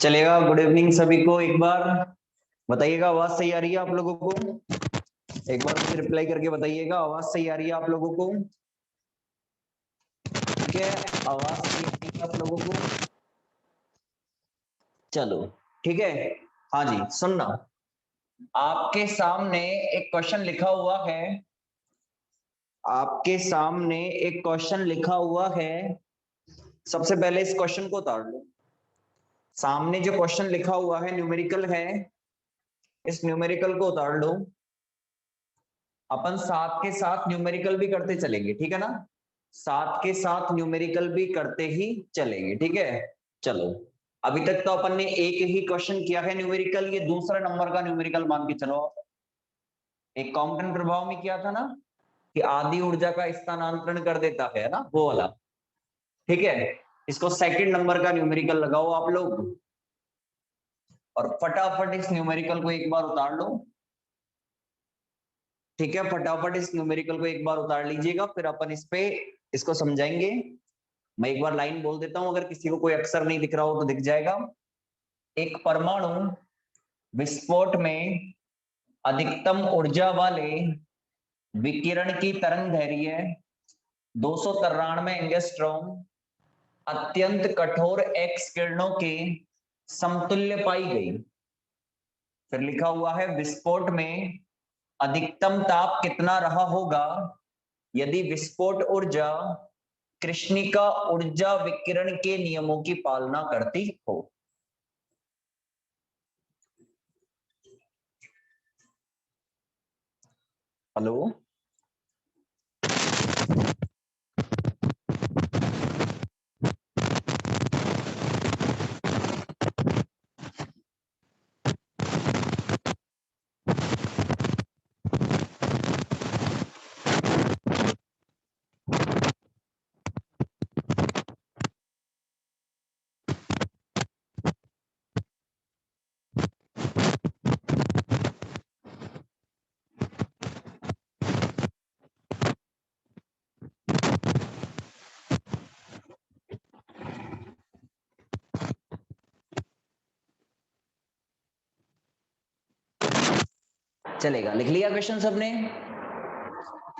चलेगा। Good evening सभी को। एक बार बताइएगा आवाज सही आ रही है आप लोगों को? एक बार मुझे रिप्लाई करके बताइएगा आवाज सही आ रही है आप लोगों को? ठीक है, आवाज सही आ रही है आप लोगों को? चलो ठीक है। हाँ जी, सुनना, आपके सामने एक क्वेश्चन लिखा हुआ है। आपके सामने एक क्वेश्चन लिखा हुआ है। सबसे पहले इस क्वेश्चन को उतार लो। सामने जो क्वेश्चन लिखा हुआ है न्यूमेरिकल है, इस न्यूमेरिकल को उतार लो। अपन साथ के साथ न्यूमेरिकल भी करते चलेंगे, ठीक है ना? साथ के साथ न्यूमेरिकल भी करते ही चलेंगे, ठीक है? चलो, अभी तक तो अपन ने एक ही क्वेश्चन किया है न्यूमेरिकल, ये दूसरा नंबर का न्यूमेरिकल मान के चलो। एक कॉम्पटन प्रभाव में किया था ना कि आधी ऊर्जा का स्थानांतरण कर देता है ना, वो वाला। ठीक है, इसको सेकंड नंबर का न्यूमेरिकल लगाओ आप लोग, और फटाफट इस न्यूमेरिकल को एक बार उतार लो। ठीक है, फटाफट इस न्यूमेरिकल को एक बार उतार लीजिएगा, फिर अपन इस पे इसको समझाएंगे। मैं एक बार लाइन बोल देता हूं, अगर किसी को कोई अक्षर नहीं दिख रहा हो तो दिख जाएगा। एक परमाणु विस्फोट में अधिकतम ऊर्जा वाले विकिरण की तरंग दैर्घ्य 293 एंगस्ट्रॉम अत्यंत कठोर एक्स किरणों के समतुल्य पाई गई। फिर लिखा हुआ है विस्फोट में अधिकतम ताप कितना रहा होगा यदि विस्फोट ऊर्जा कृष्णिका ऊर्जा विकिरण के नियमों की पालना करती हो। हेलो, चलेगा। लिख लिया क्वेश्चन सबने?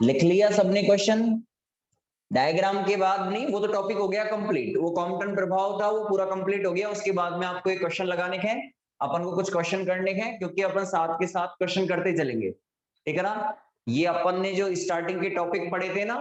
लिख लिया सबने क्वेश्चन? डायग्राम के बाद नहीं, वो तो टॉपिक हो गया कंप्लीट, वो कॉम्पटन प्रभाव था, वो पूरा कंप्लीट हो गया। उसके बाद में आपको एक क्वेश्चन लगाने हैं, अपन को कुछ क्वेश्चन करने हैं, क्योंकि अपन साथ के साथ क्वेश्चन करते चलेंगे, ठीक है ना? ये अपन ने जो स्टार्टिंग के टॉपिक पढ़े थे ना,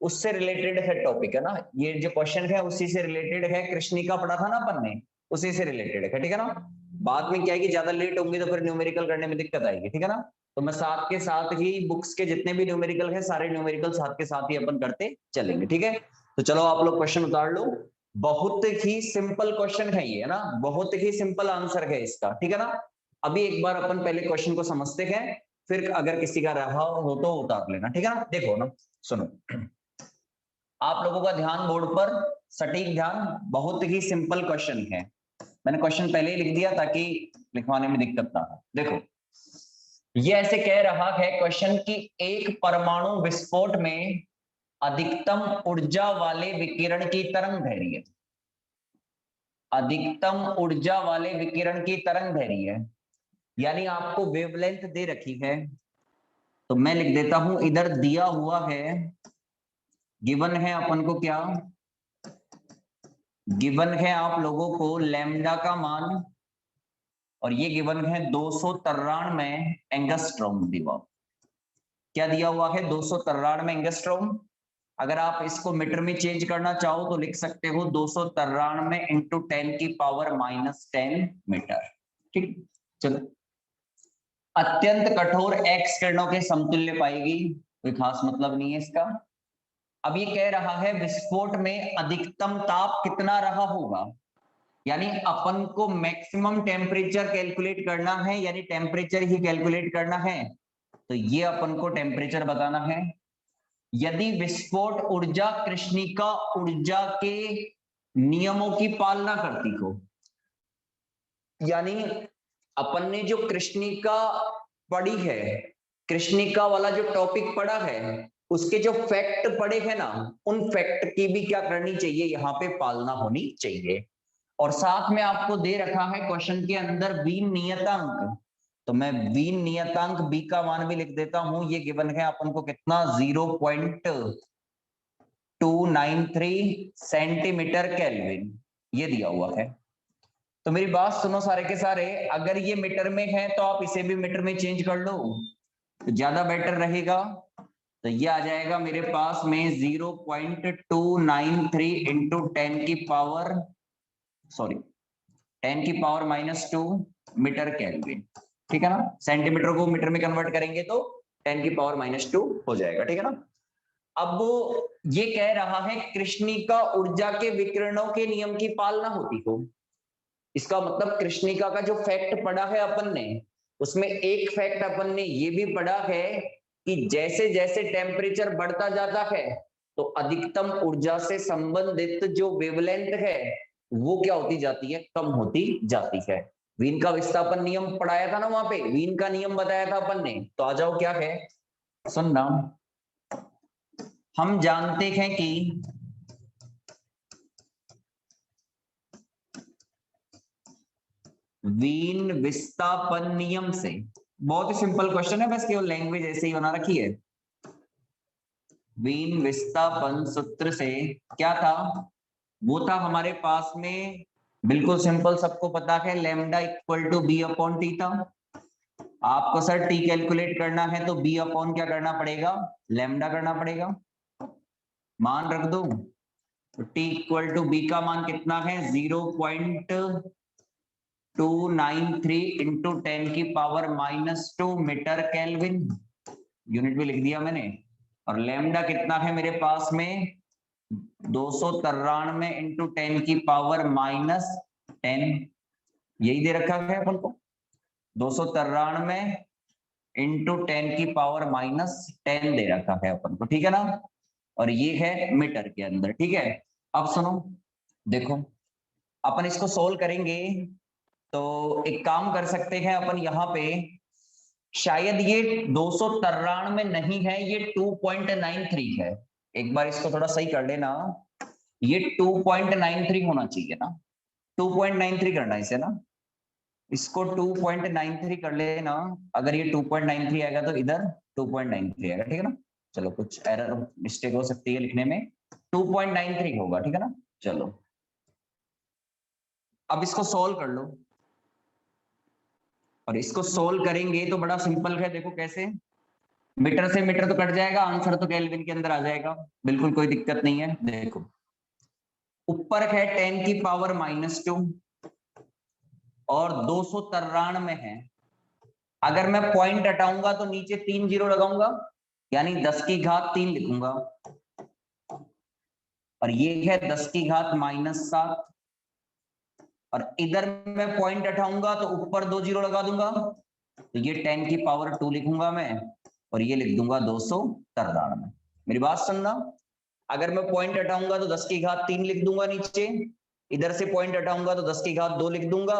उससे रिलेटेड है टॉपिक, है ना? ये जो क्वेश्चन है उसी से रिलेटेड है। कृष्णिका पढ़ा था ना अपन ने, उसी से रिलेटेड है, ठीक है ना? बाद में क्या है कि ज्यादा लेट होंगे तो फिर न्यूमेरिकल करने में दिक्कत आएगी, ठीक है ना? तो मैं साथ के साथ ही बुक्स के जितने भी न्यूमेरिकल है सारे न्यूमेरिकल साथ के साथ ही अपन करते चलेंगे, ठीक है? तो चलो आप लोग क्वेश्चन उतार लो। बहुत ही सिंपल क्वेश्चन है ये, है ना? बहुत ही सिंपल आंसर है इसका, ठीक है ना? अभी एक बार अपन पहले क्वेश्चन को समझते हैं, फिर अगर किसी का रहा हो तो उतार लेना, ठीक है ना? देखो ना, सुनो, आप लोगों का ध्यान बोर्ड पर, सटीक ध्यान। बहुत ही सिंपल क्वेश्चन है, मैंने क्वेश्चन पहले ही लिख दिया ताकि लिखवाने में दिक्कत ना हो। देखो, ये ऐसे कह रहा है क्वेश्चन कि एक परमाणु विस्फोट में अधिकतम ऊर्जा वाले विकिरण की तरंग दैर्घ्य, अधिकतम ऊर्जा वाले विकिरण की तरंग दैर्घ्य, यानी आपको वेवलेंथ दे रखी है। तो मैं लिख देता हूं, इधर दिया हुआ है, गिवन है अपन को क्या? गिवन है आप लोगों को लैम्डा का मान, और ये गिवन है 293 एंगस्ट्रॉम दिया। क्या दिया हुआ है? 293 एंगस्ट्रॉम। अगर आप इसको मीटर में चेंज करना चाहो तो लिख सकते हो 293 इंटू 10 की पावर -10 मीटर, ठीक? चलो, अत्यंत कठोर एक्स किरणों के समतुल्य पाएगी, कोई खास मतलब नहीं है इसका। अब ये कह रहा है विस्फोट में अधिकतम ताप कितना रहा होगा, यानी अपन को मैक्सिमम टेम्परेचर कैलकुलेट करना है, यानी टेम्परेचर ही कैलकुलेट करना है। तो ये अपन को टेम्परेचर बताना है। यदि विस्फोट ऊर्जा कृष्णिका ऊर्जा के नियमों की पालना करती हो, यानी अपन ने जो कृष्णिका पढ़ी है, कृष्णिका वाला जो टॉपिक पढ़ा है, उसके जो फैक्ट पढ़े हैं ना, उन फैक्ट की भी क्या करनी चाहिए, यहाँ पे पालना होनी चाहिए। और साथ में आपको दे रखा है क्वेश्चन के अंदर वीन नियतांक, तो मैं वीन नियतांक बी का मान भी लिख देता हूं। ये गिवन है अपन को कितना, 0.293 सेंटीमीटर केल्विन, ये दिया हुआ है। तो मेरी बात सुनो सारे के सारे, अगर ये मीटर में है तो आप इसे भी मीटर में चेंज कर लो तो ज्यादा बेटर रहेगा। तो ये आ जाएगा मेरे पास में 0.293 इंटू 10 की पावर -2 मीटर केल्विन, ठीक है ना। सेंटीमीटर को मीटर में कन्वर्ट करेंगे तो 10 की पावर -2 हो जाएगा, ठीक है ना। अब ये कह रहा है कृष्णिका ऊर्जा के विकिरणों के नियम की पालना होती हो। इसका मतलब कृष्णिका का जो फैक्ट पढ़ा है अपन ने, उसमें एक फैक्ट अपन ने ये भी पढ़ा है कि जैसे जैसे टेम्परेचर बढ़ता जाता है तो अधिकतम ऊर्जा से संबंधित जो वेवलेंथ है वो क्या होती जाती है, कम होती जाती है। वीन का विस्थापन नियम पढ़ाया था ना वहां पे, वीन का नियम बताया था अपन ने। तो आ जाओ, क्या है सुनना। हम जानते हैं कि वीन विस्थापन नियम से, बहुत ही सिंपल क्वेश्चन है, बस केवल लैंग्वेज ऐसे ही बना रखी है। वीन विस्थापन सूत्र से क्या था, वो था हमारे पास में बिल्कुल सिंपल, सबको पता है, lambda equal to B upon T था। आपको सर टी कैलकुलेट करना है तो बी अपॉन क्या करना पड़ेगा, लैम्डा करना पड़ेगा। मान रख दो तो टी इक्वल टू बी का मान कितना है, 0.293 इंटू 10 की पावर -2 मीटर केल्विन, यूनिट भी लिख दिया मैंने। और लैम्डा कितना है मेरे पास में, 293 इंटू 10 की पावर -10, यही दे रखा है अपन को, 293 इंटू 10 की पावर -10 दे रखा है अपन को, ठीक है ना। और ये है मीटर के अंदर, ठीक है। अब सुनो, देखो अपन इसको सोल्व करेंगे तो एक काम कर सकते हैं अपन, यहाँ पे शायद ये 293 नहीं है, ये 2.93 है। एक बार इसको थोड़ा सही कर लेना, ये 2.93 होना चाहिए ना, 2.93 करना इसे ना, इसको 2.93 कर लेना। अगर ये 2.93 आएगा तो इधर 2.93 आएगा, ठीक है ना। चलो कुछ एरर मिस्टेक हो सकती है लिखने में, 2.93 होगा, ठीक है ना। चलो अब इसको सोल्व कर लो, और इसको सोल्व करेंगे तो बड़ा सिंपल है, देखो कैसे, मीटर से मीटर तो कट जाएगा, आंसर तो केल्विन के अंदर आ जाएगा, बिल्कुल कोई दिक्कत नहीं है। देखो ऊपर है 10 की पावर -2 और 293 है। अगर मैं पॉइंट हटाऊंगा तो नीचे 3 जीरो लगाऊंगा, यानी 10 की घात 3 लिखूंगा, और ये है 10 की घात -7, और इधर मैं पॉइंट हटाऊंगा तो ऊपर 2 जीरो लगा दूंगा, तो ये 10 की पावर 2 लिखूंगा मैं, और ये लिख दूंगा 293। मेरी बात सुनना, अगर मैं पॉइंट हटाऊंगा तो 10 की घात 3 लिख दूंगा नीचे, इधर से पॉइंट हटाऊंगा तो 10 की घात 2 लिख दूंगा,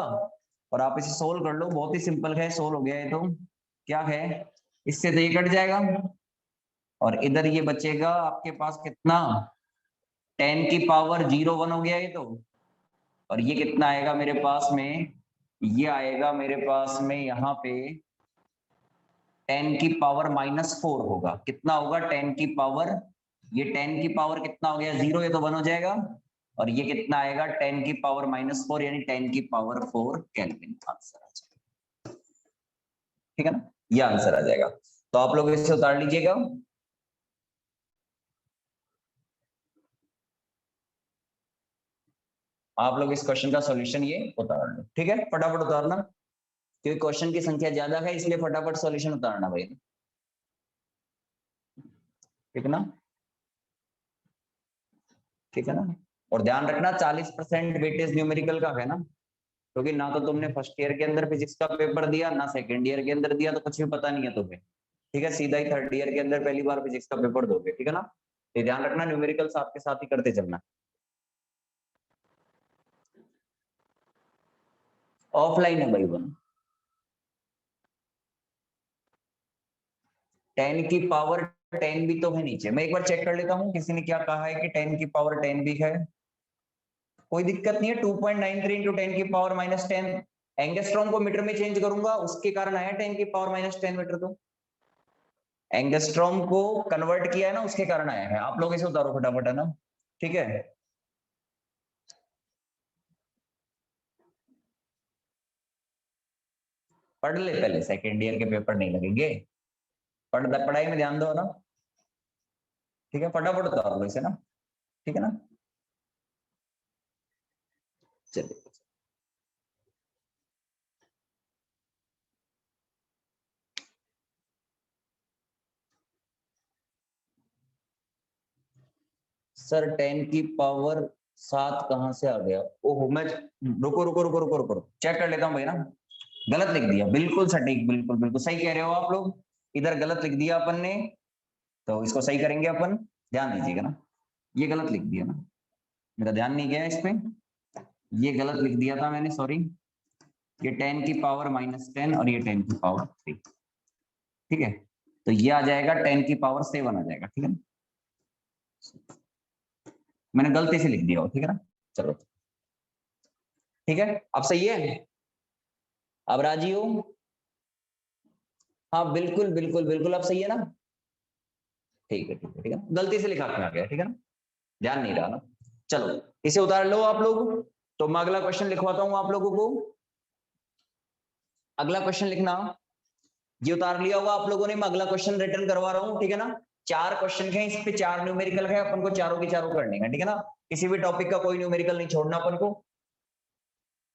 और आप इसे सोल्व कर लो, बहुत ही सिंपल है, सोल्व हो गया है। तो क्या है, इससे तो ये कट जाएगा, और इधर ये बचेगा आपके पास कितना, 10 की पावर 0.1 हो गया ये तो, और ये कितना आएगा मेरे पास में, ये आएगा मेरे पास में यहाँ पे 10 की पावर -4 होगा। कितना होगा, 10 की पावर, ये 10 की पावर कितना हो गया, 0, ये तो 1 हो जाएगा, और ये कितना आएगा 10 की पावर -4 यानी 10 की पावर 4 केल्विन, आंसर आ जाएगा, ठीक है ना, ये आंसर आ जाएगा। तो आप लोग इसे उतार लीजिएगा, आप लोग इस क्वेश्चन का सॉल्यूशन ये उतार लो, ठीक है, फटाफट उतारना, क्योंकि क्वेश्चन की संख्या ज्यादा है इसलिए फटाफट सॉल्यूशन उतारना भाई, ठीक है ना, ठीक है ना। और ध्यान रखना 40% वेटेज न्यूमेरिकल का है ना, क्योंकि ना तो तुमने फर्स्ट ईयर के अंदर फिजिक्स का पेपर दिया, ना सेकंड ईयर के अंदर दिया, तो कुछ भी पता नहीं है तुम्हें, ठीक है, सीधा ही थर्ड ईयर के अंदर पहली बार फिजिक्स का पेपर दोगे, ठीक है ना। ये ध्यान रखना, न्यूमेरिकल साथ के साथ ही करते चलना। ऑफलाइन है भाई, 10 की पावर 10 भी तो है नीचे, मैं एक बार चेक कर लेता हूँ, किसी ने क्या कहा है कि 10 की पावर 10 भी है, कोई दिक्कत नहीं है। 2.93 इंटू 10 की पावर -10 एंगस्ट्रॉम को मीटर में चेंज करूंगा, उसके कारण आया 10 की पावर -10 मीटर। तो एंगस्ट्रॉम को कन्वर्ट किया है ना, उसके कारण आया है। आप लोग इसे उतारो फटाफट, है ना, ठीक है। पढ़ ले पहले, सेकेंड ईयर के पेपर नहीं लगेंगे। पढ़ाई में ध्यान दो ना, ठीक है। फटाफट उतार लो इसे ना, ठीक है ना। चलिए सर 10 की पावर 7 कहां से आ गया? ओहो, मैं रुको रुको रुको रुको रुको चेक कर लेता हूँ भाई ना। गलत लिख दिया, बिल्कुल सटीक, बिल्कुल बिल्कुल सही कह रहे हो आप लोग। इधर गलत लिख दिया अपन ने, तो इसको सही करेंगे अपन। ध्यान दीजिएगा ना, ये गलत लिख दिया ना, मेरा ध्यान नहीं गया इस पे, ये गलत लिख दिया था मैंने, सॉरी। ये 10 की पावर -10 और ये 10 की पावर 3, ठीक है। तो ये आ जाएगा 10 की पावर 7 आ जाएगा, ठीक है। मैंने गलती से लिख दिया हो, ठीक है ना। चलो ठीक है, अब सही है, अब राजी हो? हाँ बिल्कुल बिल्कुल बिल्कुल, अब सही है ना। ठीक है ठीक है ठीक है, गलती से लिखा आ गया, ठीक है ना, ध्यान नहीं रहा ना। चलो इसे उतार लो आप लोग। तो मैं अगला क्वेश्चन लिखवाता हूं आप लोगों को। अगला क्वेश्चन लिखना, ये उतार लिया होगा आप लोगों ने। मैं अगला क्वेश्चन रिटर्न करवा रहा हूँ, ठीक है ना। 4 क्वेश्चन है, इस पे 4 न्यूमेरिकल है, अपन को चारों की चारों करने हैं, ठीक है ना। किसी भी टॉपिक का कोई न्यूमेरिकल नहीं छोड़ना अपन को।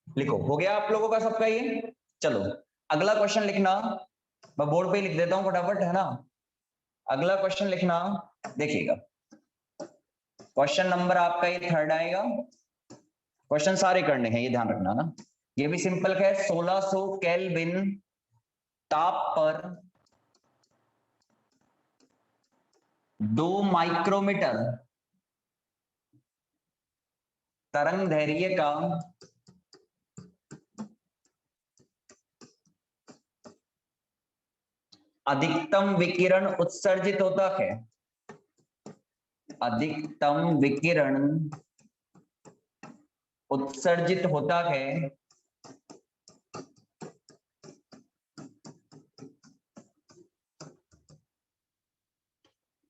लिखो, हो गया आप लोगों का सबका ये। चलो अगला क्वेश्चन लिखना, मैं बोर्ड पे लिख देता हूँ फटाफट, है ना। अगला क्वेश्चन लिखना, देखिएगा क्वेश्चन नंबर आपका ये 3rd आएगा। क्वेश्चन सारे करने हैं, ये ध्यान रखना ना। ये भी सिंपल है। 1600 केल्विन ताप पर 2 माइक्रोमीटर तरंग दैर्घ्य का अधिकतम विकिरण उत्सर्जित होता है। अधिकतम विकिरण उत्सर्जित होता है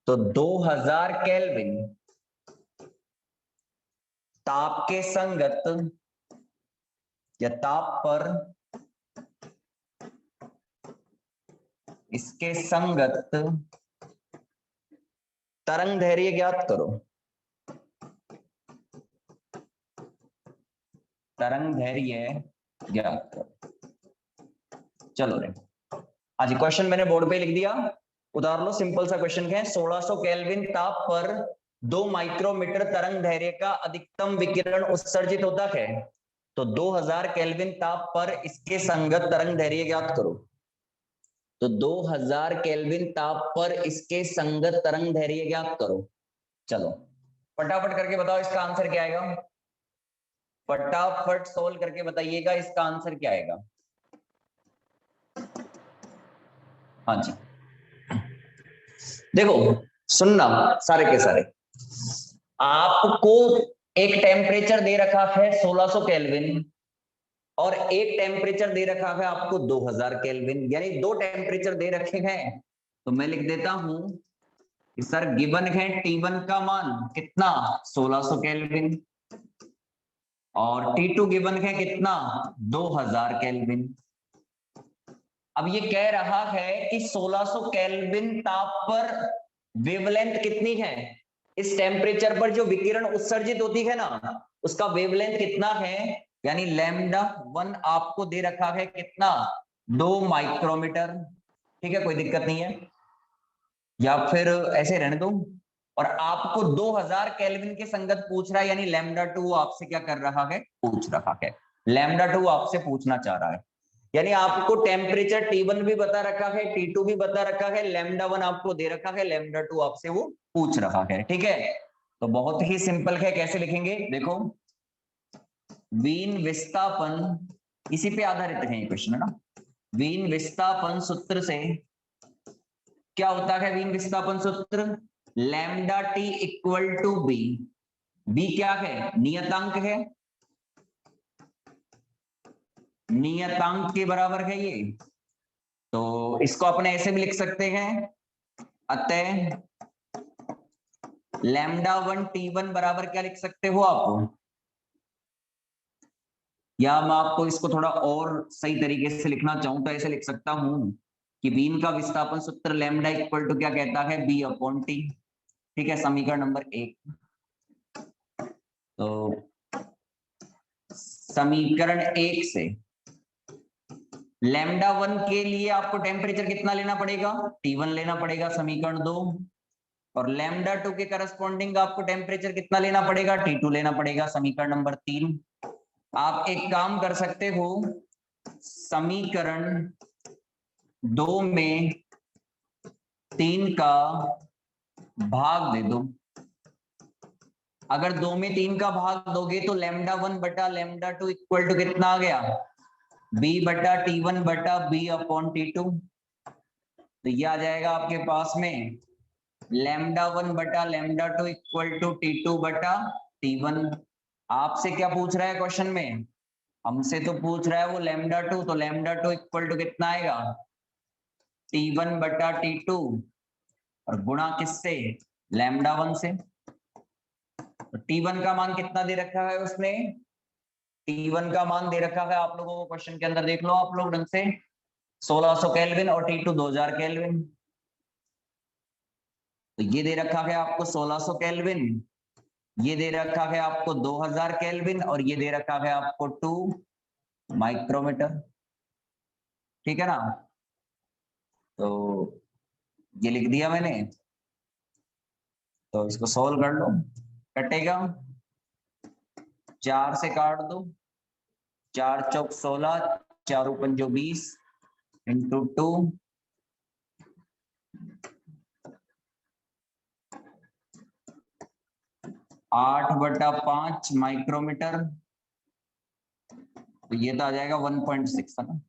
तो 2000 केल्विन ताप के संगत या ताप पर इसके संगत तरंग दैर्घ्य ज्ञात करो। तरंग दैर्घ्य ज्ञात करो। चलो रे, आज क्वेश्चन मैंने बोर्ड पे लिख दिया, उतार लो। सिंपल सा क्वेश्चन है। 1600 केल्विन ताप पर 2 माइक्रोमीटर तरंग दैर्घ्य का अधिकतम विकिरण उत्सर्जित होता है तो 2000 केल्विन ताप पर इसके संगत तरंग दैर्घ्य ज्ञात करो। तो 2000 केल्विन ताप पर इसके संगत तरंग दैर्घ्य ज्ञात करो। चलो फटाफट करके बताओ इसका आंसर क्या आएगा। फटाफट सोल्व करके बताइएगा इसका आंसर क्या आएगा। हाँ जी, देखो सुनना सारे के सारे, आपको एक टेम्परेचर दे रखा है 1600 केल्विन और एक टेम्परेचर दे रखा है आपको 2000 केल्विन, यानी 2 टेम्परेचर दे रखे हैं। तो मैं लिख देता हूं कि सर गिवन है T1 का मान कितना 1600 केल्विन और T2 गिवन है कितना 2000 केल्विन। अब ये कह रहा है कि 1600 केल्विन ताप पर वेवलेंथ कितनी है, इस टेम्परेचर पर जो विकिरण उत्सर्जित होती है ना उसका वेवलेंथ कितना है, यानी λ1 आपको दे रखा है कितना 2 माइक्रोमीटर। ठीक है, कोई दिक्कत नहीं है, या फिर ऐसे रहने दो। और आपको 2000 केल्विन के संगत पूछ रहा है, यानी λ2 आपसे क्या कर रहा है, पूछ रहा है। λ2 आपसे पूछना चाह रहा है, यानी आपको टेम्परेचर T1 भी बता रखा है, T2 भी बता रखा है, λ1 आपको दे रखा है, λ2 आपसे वो पूछ रहा है। ठीक है, तो बहुत ही सिंपल है, कैसे लिखेंगे देखो। वीन विस्थापन, इसी पे आधारित है ये क्वेश्चन, है ना। वीन विस्थापन सूत्र से क्या होता है, वीन विस्थापन सूत्र λT = B, बी क्या है? नियतांक है, नियतांक के बराबर है ये। तो इसको अपने ऐसे भी लिख सकते हैं, अतः λ1 T1 बराबर क्या लिख सकते हो आप, या मैं आपको इसको थोड़ा और सही तरीके से लिखना चाहूं तो ऐसे लिख सकता हूं कि बीन का विस्थापन सूत्र लैम्डा इक्वल टू क्या कहता है, बी अपॉन टी। ठीक है, समीकरण नंबर 1। तो समीकरण 1 से λ1 के लिए आपको टेम्परेचर कितना लेना पड़ेगा, T1 लेना पड़ेगा, समीकरण 2। और λ2 के करस्पॉन्डिंग आपको टेम्परेचर कितना लेना पड़ेगा, T2 लेना पड़ेगा, समीकरण नंबर 3। आप एक काम कर सकते हो, समीकरण 2 में 3 का भाग दे दो। अगर 2 में 3 का भाग दोगे तो λ1 बटा λ2 इक्वल टू कितना आ गया, b बटा T1 बटा b अपॉन T2। तो ये आ जाएगा आपके पास में λ1 बटा λ2 इक्वल टू T2 बटा T1। आपसे क्या पूछ रहा है क्वेश्चन में, हमसे तो पूछ रहा है वो λ2, तो λ2 इक्वल टू कितना आएगा, T1 बटा T2 और गुणा किससे, λ1 से। तो T1 का मान कितना दे रखा है उसने, T1 का मान दे रखा है आप लोगों को क्वेश्चन के अंदर, देख लो आप लोग ढंग से, 1600 केल्विन और T2 2000 केल्विन। तो ये दे रखा है आपको 1600 केल्विन, ये दे रखा है आपको 2000 केल्विन और ये दे रखा है आपको 2 माइक्रोमीटर। ठीक है ना, तो ये लिख दिया मैंने। तो इसको सॉल्व कर लो, कटेगा 4 से काट दो, 4 चौक 16, 4 पंजो 20 इंटू 2, 8/5 माइक्रोमीटर। तो ये तो आ जाएगा 1.6 है ना,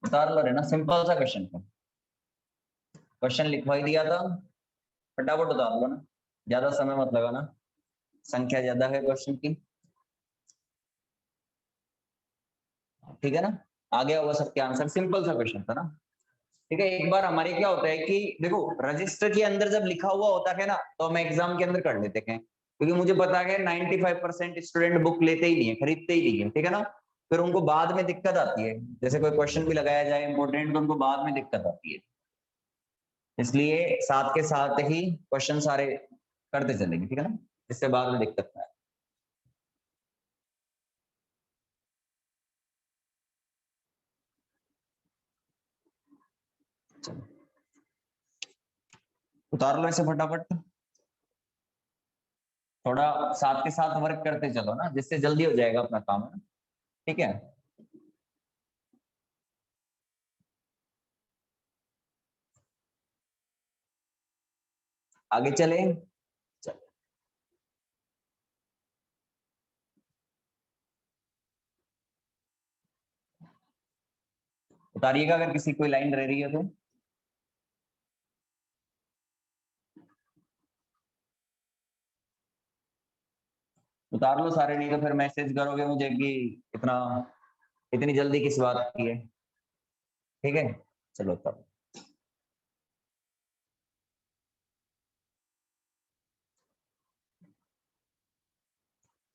उतार लो रे ना, सिंपल सा क्वेश्चन था, क्वेश्चन लिखवा ही दिया था, फटाफट उतार लो ना, ज्यादा समय मत लगाना, संख्या ज्यादा है क्वेश्चन की। ठीक है ना, आ गया होगा सबके आंसर, सिंपल सा क्वेश्चन था ना। ठीक है, एक बार हमारे क्या होता है कि देखो रजिस्टर के अंदर जब लिखा हुआ होता है ना तो हम एग्जाम के अंदर कर लेते हैं, क्योंकि मुझे पता है 95% स्टूडेंट बुक लेते ही नहीं है, खरीदते ही नहीं है। ठीक है ना, फिर उनको बाद में दिक्कत आती है, जैसे कोई क्वेश्चन भी लगाया जाए इंपॉर्टेंट तो उनको बाद में दिक्कत आती है, इसलिए साथ के साथ ही क्वेश्चन सारे करते चलेंगे। ठीक है ना, इससे बाद में दिक्कत ना आए। चलो उतार लो इसे फटाफट, थोड़ा साथ के साथ वर्क करते चलो ना, जिससे जल्दी हो जाएगा अपना काम, है ना। ठीक है, आगे चले। उतारिएगा अगर किसी कोई लाइन रह रही है तो। उतार लो सारे, नहीं तो फिर मैसेज करोगे मुझे कि इतना इतनी जल्दी किस बात की है। ठीक है, चलो तब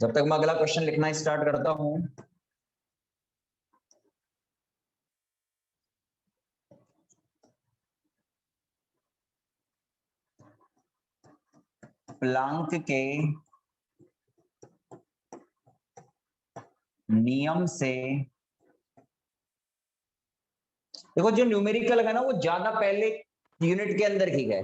जब तक मैं अगला क्वेश्चन लिखना स्टार्ट करता हूं, प्लांक के नियम से, देखो जो न्यूमेरिकल है ना वो ज्यादा पहले यूनिट के अंदर की है,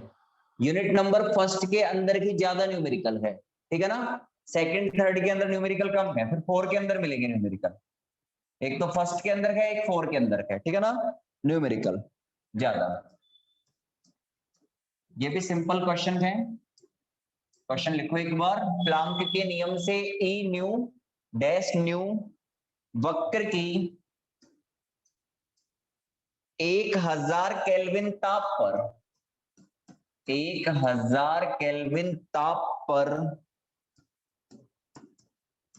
यूनिट नंबर फर्स्ट के अंदर की ज्यादा न्यूमेरिकल है। ठीक है ना, सेकंड थर्ड के अंदर न्यूमेरिकल कम है, फिर फोर के अंदर मिलेंगे न्यूमेरिकल, एक तो फर्स्ट के अंदर है एक फोर के अंदर है। ठीक है ना, न्यूमेरिकल ज्यादा। ये भी सिंपल क्वेश्चन है, क्वेश्चन लिखो एक बार, प्लांक के नियम से ई न्यू डैश न्यू वक्र की 1000 केल्विन ताप पर 1000 केल्विन ताप पर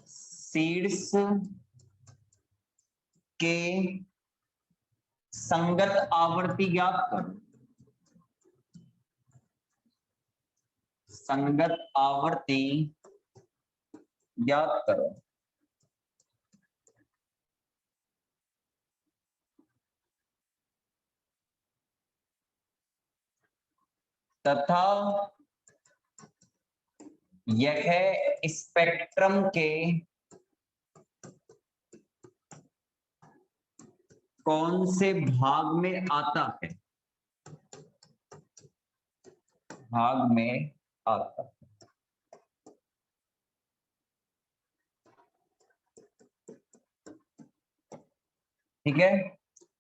सीड्स के संगत आवर्ती ज्ञात करो। संगत आवर्ती ज्ञात करो। तथा यह स्पेक्ट्रम के कौन से भाग में आता है? भाग में आता है। ठीक है,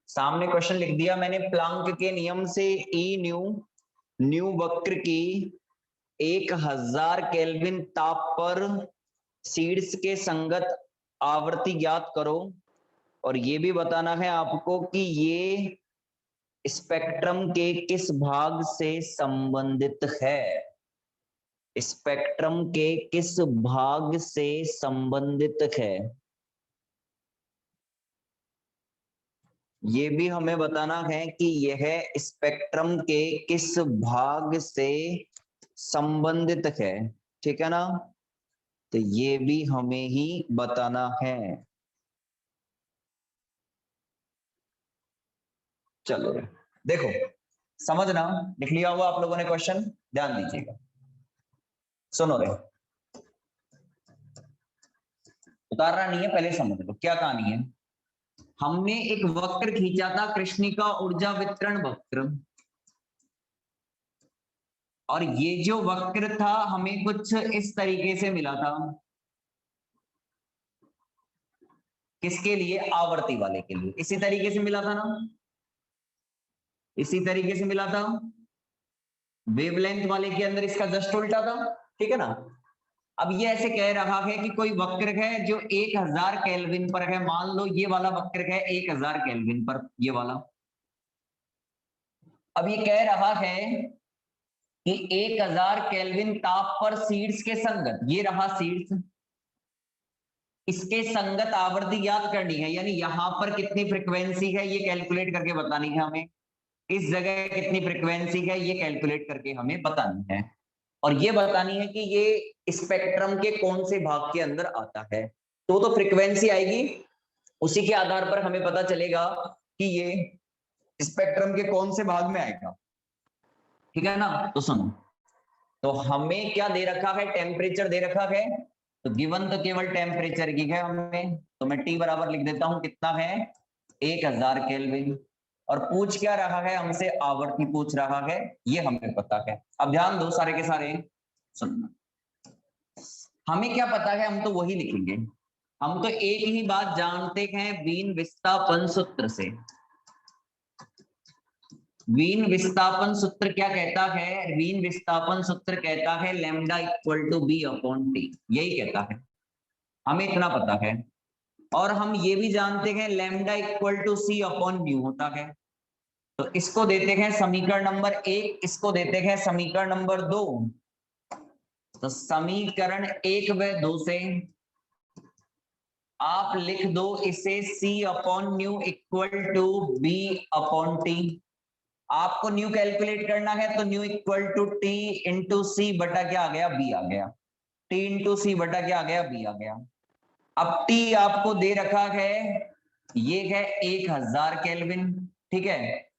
सामने क्वेश्चन लिख दिया मैंने। प्लांक के नियम से ई न्यू वक्र की 1000 केल्विन ताप पर सीड्स के संगत आवर्ती ज्ञात करो। और ये भी बताना है आपको कि ये स्पेक्ट्रम के किस भाग से संबंधित है। स्पेक्ट्रम के किस भाग से संबंधित है, ये भी हमें बताना है कि यह स्पेक्ट्रम के किस भाग से संबंधित है। ठीक है ना, तो ये भी हमें ही बताना है। चलो देखो, समझना, लिख लिया हुआ आप लोगों ने क्वेश्चन, ध्यान दीजिएगा, सुनो रे। उतारना नहीं है, पहले समझ लो क्या कहानी है। हमने एक वक्र खींचा था, कृष्णिका ऊर्जा वितरण वक्र, और ये जो वक्र था हमें कुछ इस तरीके से मिला था। किसके लिए? आवर्ती वाले के लिए। इसी तरीके से मिला था ना, इसी तरीके से मिला था। वेवलेंथ वाले के अंदर इसका जस्ट उल्टा था। ठीक है ना। अब ये ऐसे कह रहा है कि कोई वक्र है जो 1000 केल्विन पर है। मान लो ये वाला वक्र है 1000 केल्विन पर, ये वाला। अब ये कह रहा है कि 1000 केल्विन ताप पर सीड्स के संगत, ये रहा सीड्स, इसके संगत आवर्ती ज्ञात करनी है। यानी यहां पर कितनी फ्रीक्वेंसी है ये कैलकुलेट करके बतानी है हमें। इस जगह कितनी फ्रीक्वेंसी है ये कैलकुलेट करके हमें बतानी है। और ये बतानी है कि ये स्पेक्ट्रम के कौन से भाग के अंदर आता है। तो फ्रीक्वेंसी आएगी, उसी के आधार पर हमें पता चलेगा कि ये स्पेक्ट्रम के कौन से भाग में आएगा। ठीक है ना। तो सुनो, तो हमें क्या दे रखा है? टेम्परेचर दे रखा है। तो गिवन तो केवल टेम्परेचर की है हमें, तो मैं टी बराबर लिख देता हूं, कितना है? 1000 केल्विन। और पूछ क्या रहा है हमसे? आवर्ती पूछ रहा है, ये हमें पता है। अब ध्यान दो सारे के सारे, सुनना। हमें क्या पता है, हम तो वही लिखेंगे। हम तो एक ही बात जानते हैं वीन विस्थापन सूत्र से। वीन विस्थापन सूत्र क्या कहता है? वीन विस्थापन सूत्र कहता है lambda equal to B upon T, यही कहता है, हमें इतना पता है। और हम ये भी जानते हैं lambda equal to C upon nu होता है। तो इसको देते हैं समीकरण नंबर 1, इसको देते हैं समीकरण नंबर 2। तो समीकरण 1 व 2 से आप लिख दो इसे C upon nu equal to B upon T. आपको न्यू कैलकुलेट करना है तो nu equal to T into C बटा क्या आ गया? बी आ गया। टी इंटू सी बटा क्या आ गया? बी आ गया। अब टी आपको दे रखा है, ये है 1000 केल्विन, ठीक है।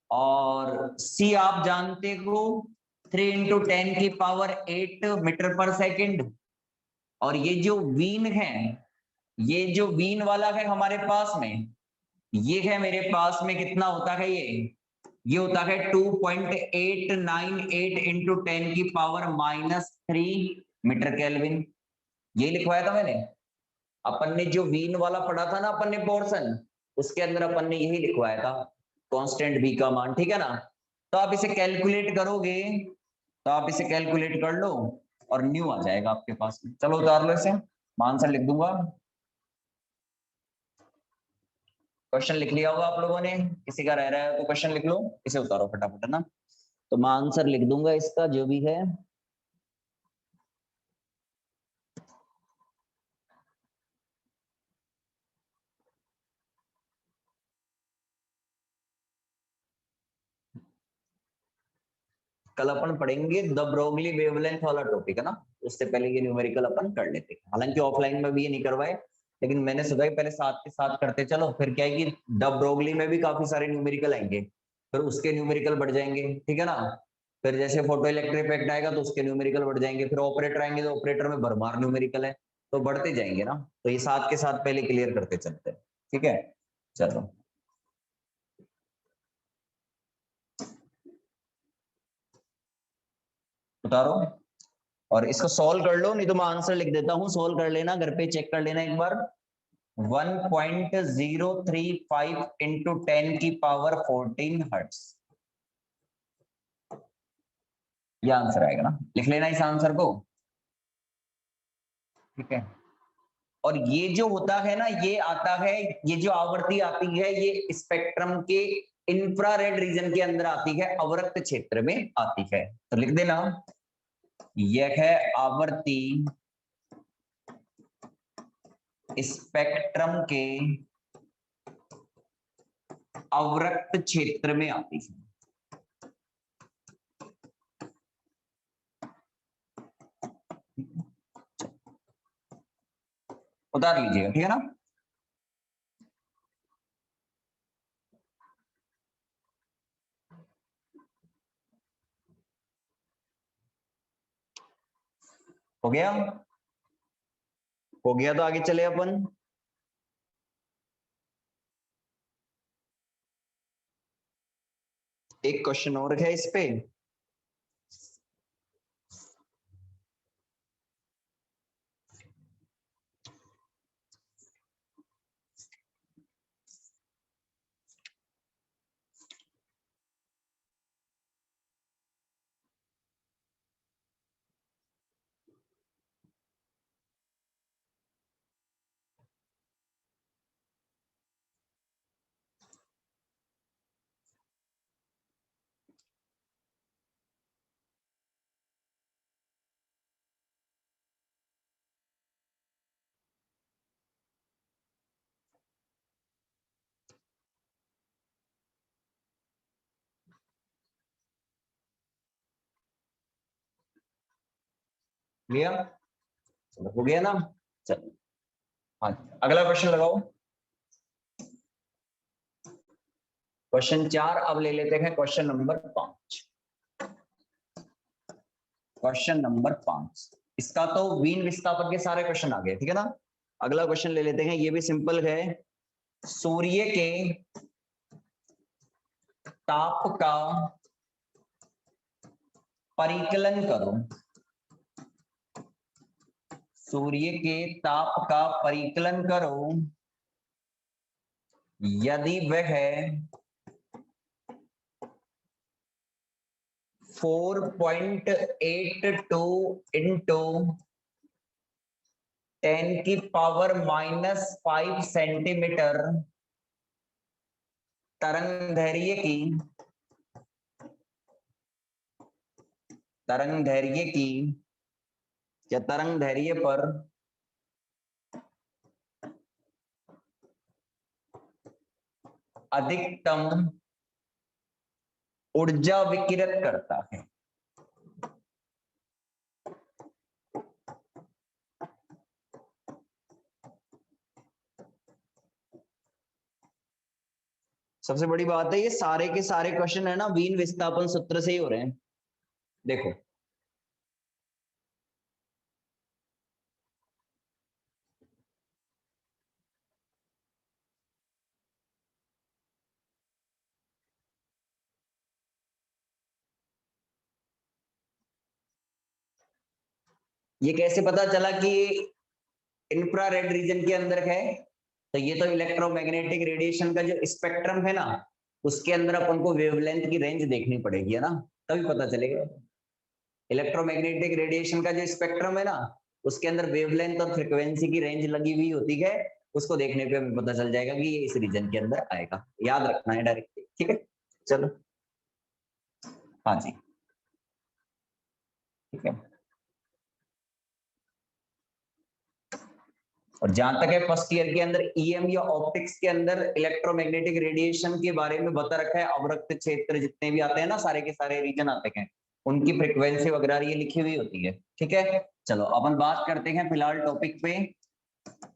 और सी आप जानते हो 3 इंटू 10 की पावर 8 मीटर पर सेकेंड। और ये जो वीन है, ये जो वीन वाला है हमारे पास में, ये है मेरे पास में, कितना होता है ये होता है 2.898 इंटू 10 की पावर -3 मीटर केल्विन। ये लिखवाया था मैंने। अपन ने जो वीन वाला पढ़ा था ना अपन ने पोर्शन, उसके अंदर अपन ने यही लिखवाया था, कांस्टेंट v का मान। ठीक है ना। तो आप इसे कैलकुलेट करोगे, तो आप इसे कैलकुलेट कर लो और न्यू आ जाएगा आपके पास में। चलो उतार लो इसे, मैं आंसर लिख दूंगा। क्वेश्चन लिख लिया होगा आप लोगों ने, किसी का रह रहा है तो क्वेश्चन लिख लो, इसे उतारो फटाफट, है ना। तो मैं आंसर लिख दूंगा इसका जो भी है। कल अपन पढ़ेंगे द ब्रोगली वेवलेंथ वाला टॉपिक, है ना। उससे पहले ये न्यूमेरिकल अपन कर लेते हैं, हालांकि ऑफलाइन में भी ये नहीं करवाए, लेकिन मैंने सोचा कि पहले साथ के साथ करते चलो, फिर क्या है कि द ब्रोगली में भी काफी सारे न्यूमेरिकल आएंगे, फिर उसके न्यूमेरिकल बढ़ जाएंगे, ठीक है ना। फिर जैसे फोटो इलेक्ट्रिक इफेक्ट आएगा तो उसके न्यूमेरिकल बढ़ जाएंगे, फिर ऑपरेटर आएंगे तो ऑपरेटर में भरमार न्यूमेरिकल है, तो बढ़ते जाएंगे ना। तो ये साथ के साथ पहले क्लियर करते चलते हैं, ठीक है। चलो उतारो और इसको सॉल्व कर लो, नहीं तो मैं आंसर लिख देता हूँ, सॉल्व कर लेना, घर पे चेक कर लेना एक बार। 1.035 इंटू 10 की पावर 14 हर्ट्स, ये आंसर आएगा ना, लिख लेना इस आंसर को, ठीक है। और ये जो होता है ना, ये आता है, ये जो आवृत्ति आती है, ये स्पेक्ट्रम के इंफ्रारेड रीजन के अंदर आती है, अवरक्त क्षेत्र में आती है, तो लिख देना यह है आवृत्ति स्पेक्ट्रम के अवरक्त क्षेत्र में आती है। उतार लीजिएगा, ठीक है ना। हो गया, हो गया तो आगे चले अपन। एक क्वेश्चन और है इस पे, लिया, चलो हो गया ना। चलो हाँ, अगला क्वेश्चन लगाओ। क्वेश्चन 4 अब ले लेते हैं, क्वेश्चन नंबर 5। क्वेश्चन नंबर 5, इसका तो वीन विस्थापन के सारे क्वेश्चन आ गए, ठीक है ना। अगला क्वेश्चन ले लेते हैं, ये भी सिंपल है। सूर्य के ताप का परिकलन करो, सूर्य के ताप का परिकलन करो यदि वह 4.82 इंटू 10 की पावर -5 सेंटीमीटर तरंग दैर्घ्य की या तरंग दैर्घ्य पर अधिकतम ऊर्जा विकिरित करता है। सबसे बड़ी बात है, ये सारे के सारे क्वेश्चन है ना वीन विस्थापन सूत्र से ही हो रहे हैं, देखो। ये कैसे पता चला कि इंफ्रारेड रीजन के अंदर है, तो ये तो इलेक्ट्रोमैग्नेटिक रेडिएशन का जो स्पेक्ट्रम है ना, उसके अंदर अपन को वेवलेंथ की रेंज देखनी पड़ेगी, है ना, तभी पता चलेगा। इलेक्ट्रोमैग्नेटिक रेडिएशन का जो स्पेक्ट्रम है ना, उसके अंदर वेवलेंथ और फ्रीक्वेंसी की रेंज लगी हुई होती है, उसको देखने पे हमें पता चल जाएगा कि ये इस रीजन के अंदर आएगा, याद रखना है डायरेक्टली, ठीक है। चलो हाँ जी, ठीक है। और जहां तक है फर्स्ट ईयर के अंदर ईएम या ऑप्टिक्स के अंदर इलेक्ट्रोमैग्नेटिक रेडिएशन के बारे में बता रखा है। अवरक्त क्षेत्र जितने भी आते हैं ना, सारे के सारे रीजन आते हैं, उनकी फ्रीक्वेंसी वगैरह ये लिखी हुई होती है, ठीक है। चलो अपन बात करते हैं फिलहाल टॉपिक पे।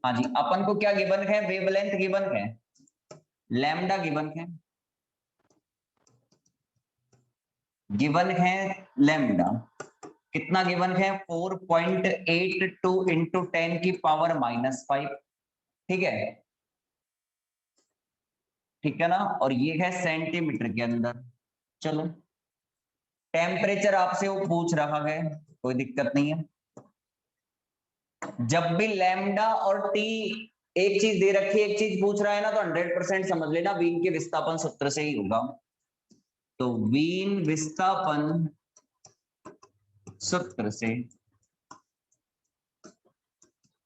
हाँ जी, अपन को क्या गिवन है, वेवलेंथ गिवन है, लैम्डा गिवन है, गिवन है लैम्डा कितना गिवन है, 4.82 इंटू 10 की पावर -5, ठीक है, ठीक है ना। और ये है सेंटीमीटर के अंदर। चलो टेम्परेचर आपसे वो पूछ रहा है, कोई दिक्कत नहीं है। जब भी लैम्डा और टी एक चीज दे रखी है, एक चीज पूछ रहा है ना, तो 100% समझ लेना वीन के विस्थापन सूत्र से ही होगा। तो वीन विस्थापन सूत्र से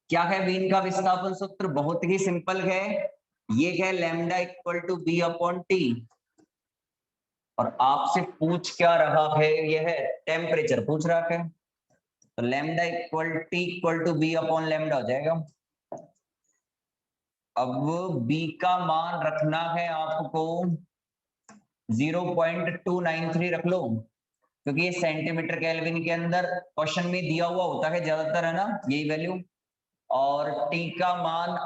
क्या है, वीन का विस्थापन सूत्र बहुत ही सिंपल है, ये है lambda equal to B upon T. और आपसे पूछ क्या रहा है, यह है टेम्परेचर पूछ रहा है, तो lambda equal T equal to B upon lambda हो जाएगा। अब बी का मान रखना है आपको 0.293 रख लो, क्योंकि ये सेंटीमीटर केल्विन के अंदर क्वेश्चन में दिया हुआ होता है ज्यादातर, है ना, यही वैल्यू। और टी का मान,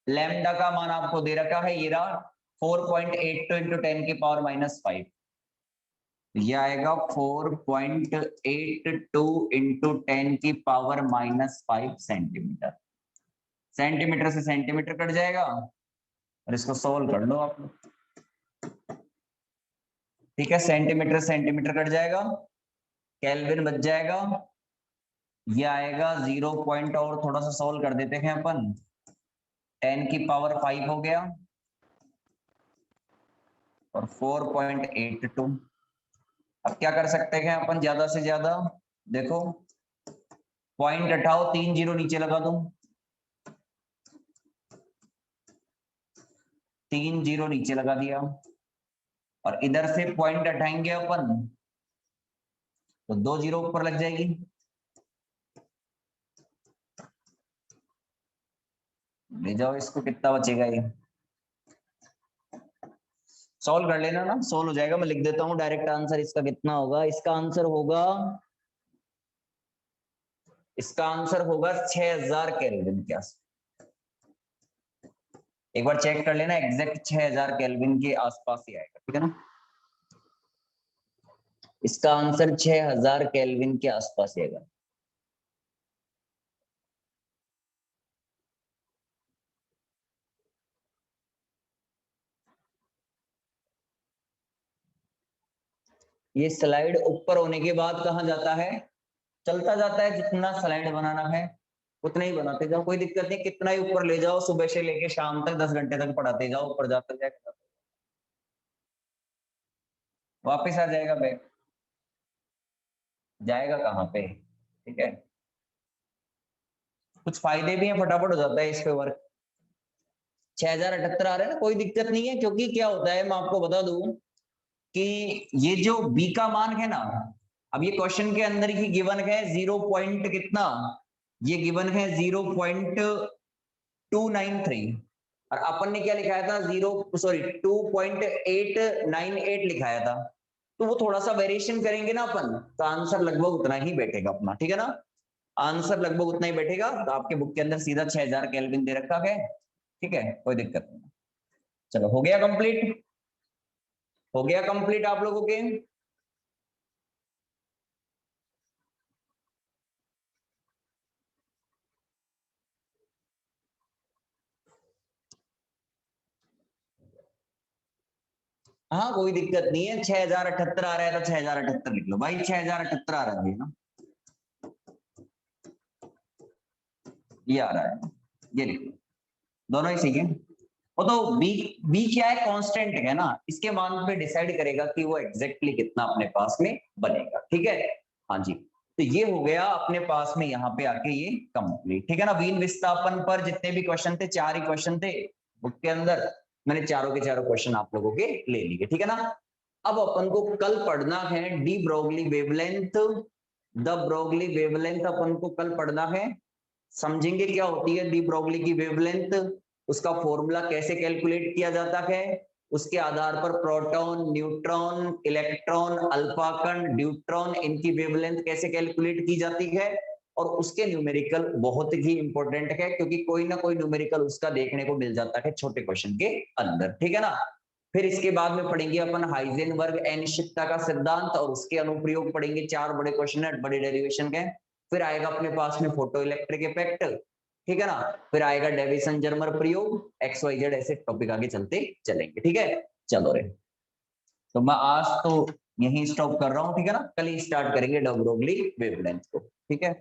लैम्डा का मान आपको दे रखा है, ये रहा 4.82 इंटू 10 की पावर -5, ये आएगा 4.82 इंटू 10 की पावर -5 सेंटीमीटर। सेंटीमीटर से सेंटीमीटर कट जाएगा और इसको सोल्व कर लो आप, ठीक है। सेंटीमीटर सेंटीमीटर कट जाएगा, केल्विन बच जाएगा, ये आएगा 0 पॉइंट, और थोड़ा सा सोल्व कर देते हैं अपन, 10 की पावर 5 हो गया और 4.82। अब क्या कर सकते हैं अपन ज्यादा से ज्यादा, देखो पॉइंट हटाओ, 3 जीरो नीचे लगा दो, 3 जीरो नीचे लगा दिया, और इधर से पॉइंट हटाएंगे अपन तो 2 जीरो ऊपर लग जाएगी। ले जाओ इसको, कितना बचेगा ये, सॉल्व कर लेना ना, सॉल्व हो जाएगा। मैं लिख देता हूं डायरेक्ट आंसर इसका कितना होगा, इसका आंसर होगा, इसका आंसर होगा 6000 केल्विन के आसपास। एक बार चेक कर लेना, एग्जैक्ट 6000 केल्विन के आसपास ही आएगा, ठीक है ना। इसका आंसर 6000 केल्विन के आसपास आएगा। ये स्लाइड ऊपर होने के बाद कहाँ जाता है, चलता जाता है, जितना स्लाइड बनाना है उतना ही बनाते जाओ, कोई दिक्कत नहीं, कितना ही ऊपर ले जाओ, सुबह से लेके शाम तक 10 घंटे तक पढ़ाते जाओ, ऊपर जाता जाएगा, वापिस आ जाएगा बैक, जाएगा कहाँ पे, ठीक है। कुछ फायदे भी हैं, फटाफट हो जाता है इस पे वर्क। 6078 आ रहे हैं ना, कोई दिक्कत नहीं है, क्योंकि क्या होता है मैं आपको बता दूं कि ये जो बी का मान है ना, अब ये क्वेश्चन के अंदर ही गिवन है 0 पॉइंट कितना, ये गिवन है 0.293, और अपन ने क्या लिखाया था, 2.898 लिखाया था। तो वो थोड़ा सा वेरिएशन करेंगे ना अपन, तो आंसर लगभग उतना ही बैठेगा अपना, ठीक है ना, आंसर लगभग उतना ही बैठेगा। तो आपके बुक के अंदर सीधा 6000 केल्विन दे रखा है, ठीक है, कोई दिक्कत नहीं। चलो हो गया कंप्लीट, हो गया कंप्लीट आप लोगों के। हाँ कोई दिक्कत नहीं है, 6078 आ रहा है तो 6078 लिख लो भाई, 6078 आ रहा है ना, ये आ रहा है, ये लिख लो, दोनों ही सीखे। वो तो बी, बी क्या है, कांस्टेंट है ना, इसके मान पे डिसाइड करेगा कि वो एग्जैक्टली कितना अपने पास में बनेगा, ठीक है। हाँ जी, तो ये हो गया अपने पास में यहाँ पे आके ये कंप्लीट, ठीक है ना। वीन विस्थापन पर जितने भी क्वेश्चन थे, 4 ही क्वेश्चन थे बुक के अंदर, मैंने चारों के चारों क्वेश्चन आप लोगों के ले लिए, ठीक है ना। अब अपन को कल पढ़ना है de Broglie wavelength, de Broglie wavelength अपन को कल पढ़ना है। समझेंगे क्या होती है डी ब्रोगली की वेवलेंथ, उसका फॉर्मूला कैसे कैलकुलेट किया जाता है, उसके आधार पर प्रोटॉन, न्यूट्रॉन, इलेक्ट्रॉन, अल्फा कण, ड्यूट्रॉन, इनकी वेवलेंथ कैसे कैलकुलेट की जाती है, और उसके न्यूमेरिकल बहुत ही इंपॉर्टेंट है, क्योंकि कोई ना कोई न्यूमेरिकल उसका देखने को मिल जाता है छोटे क्वेश्चन के अंदर, ठीक है ना। फिर इसके बाद में पढ़ेंगे अपन हाइजेनबर्ग अनिश्चितता का सिद्धांत, और उसके अनुप्रयोग पढ़ेंगे, 4 बड़े क्वेश्चन है बड़े डेरिवेशन के। फिर आएगा अपने पास में फोटो इलेक्ट्रिक इफेक्ट, ठीक है ना। फिर आएगा डेविसन जर्मर प्रयोग, XYZ, ऐसे टॉपिक आगे चलते चलेंगे, ठीक है। चलो रे, तो मैं आज तो यहीं स्टॉप कर रहा हूँ, ठीक है ना। कल ही स्टार्ट करेंगे डी ब्रोगली वेवलेंथ को, ठीक है।